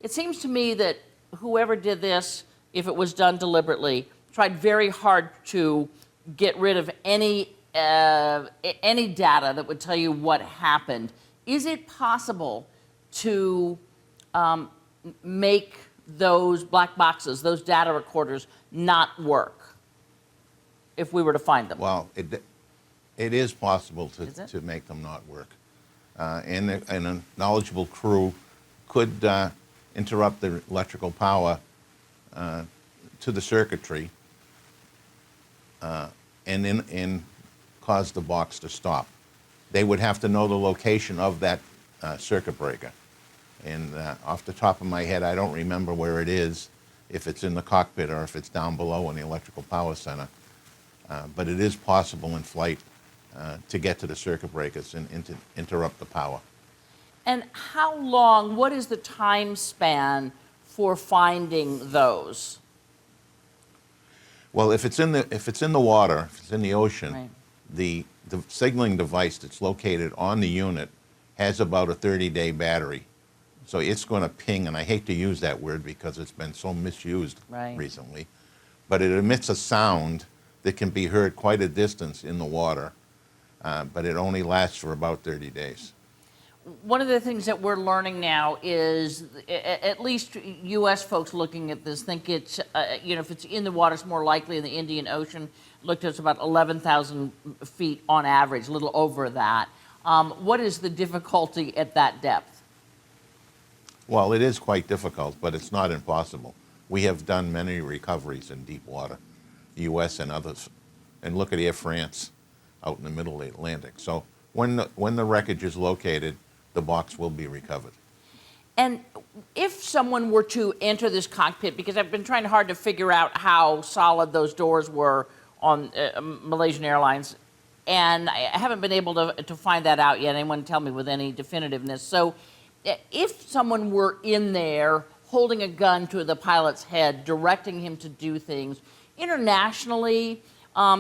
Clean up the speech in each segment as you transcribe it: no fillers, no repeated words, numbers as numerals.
It seems to me that whoever did this, if it was done deliberately, tried very hard to get rid of any data that would tell you what happened. Is it possible to make those black boxes, those data recorders, not work if we were to find them? Well, it is possible Is it? to make them not work. And a knowledgeable crew could interrupt the electrical power to the circuitry and cause the box to stop. They would have to know the location of that circuit breaker. And off the top of my head, I don't remember where it is, if it's in the cockpit or if it's down below in the electrical power center. But it is possible in flight to get to the circuit breakers and to interrupt the power. And how long, what is the time span for finding those? Well, if it's in the water, if it's in the ocean, Right. the signaling device that's located on the unit has about a 30-day battery. So it's going to ping, and I hate to use that word because it's been so misused Right. recently, but it emits a sound that can be heard quite a distance in the water, but it only lasts for about 30 days. One of the things that we're learning now is, at least U.S. folks looking at this think it's, if it's in the water, it's more likely in the Indian Ocean. Looked at it's about 11,000 feet on average, a little over that. What is the difficulty at that depth? Well, it is quite difficult, but it's not impossible. We have done many recoveries in deep water, the U.S. and others. And look at Air France out in the middle of the Atlantic. So when the wreckage is located, the box will be recovered. And if someone were to enter this cockpit, because I've been trying hard to figure out how solid those doors were on Malaysian Airlines, and I haven't been able to find that out yet. Anyone tell me with any definitiveness. So if someone were in there holding a gun to the pilot's head, directing him to do things, internationally,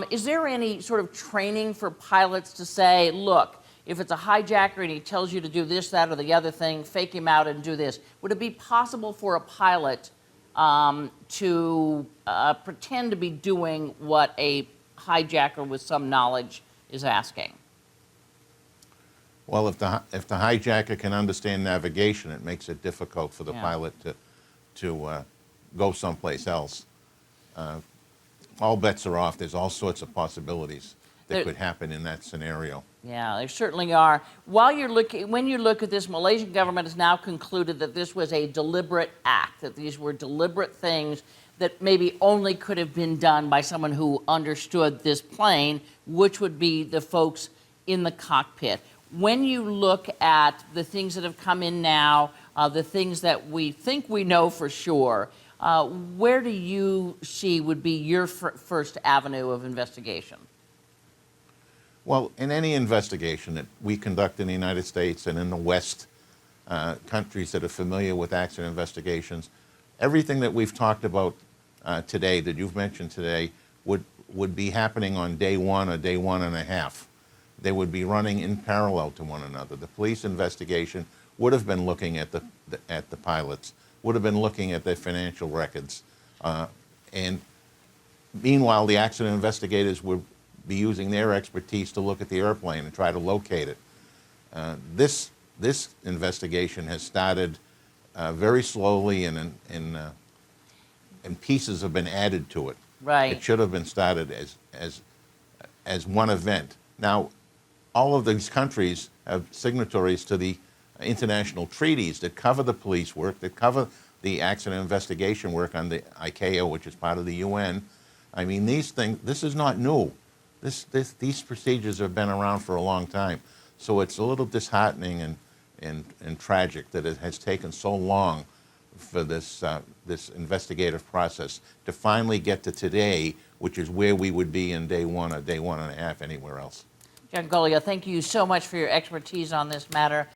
is there any sort of training for pilots to say, look, if it's a hijacker and he tells you to do this, that, or the other thing, fake him out and do this? Would it be possible for a pilot to pretend to be doing what a hijacker with some knowledge is asking? Well, if the hijacker can understand navigation, it makes it difficult for the Yeah. pilot to go someplace else. All bets are off. There's all sorts of possibilities that could happen in that scenario. Yeah, there certainly are. When you look at this, Malaysian government has now concluded that this was a deliberate act, that these were deliberate things that maybe only could have been done by someone who understood this plane, which would be the folks in the cockpit. When you look at the things that have come in now, the things that we think we know for sure, where do you see would be your first avenue of investigation? Well, in any investigation that we conduct in the United States and in the West, countries that are familiar with accident investigations, everything that we've talked about today, that you've mentioned today, would be happening on day one or day 1.5. They would be running in parallel to one another. The police investigation would have been looking at the pilots, would have been looking at their financial records, and meanwhile, the accident investigators would be using their expertise to look at the airplane and try to locate it. This investigation has started very slowly, and pieces have been added to it. Right. It should have been started as one event. Now, all of these countries have signatories to the international treaties that cover the police work, that cover the accident investigation work on the ICAO, which is part of the UN. I mean, these things, this is not new. These procedures have been around for a long time. So it's a little disheartening and tragic that it has taken so long for this investigative process to finally get to today, which is where we would be in day one or day 1.5 anywhere else. John Goglia, thank you so much for your expertise on this matter.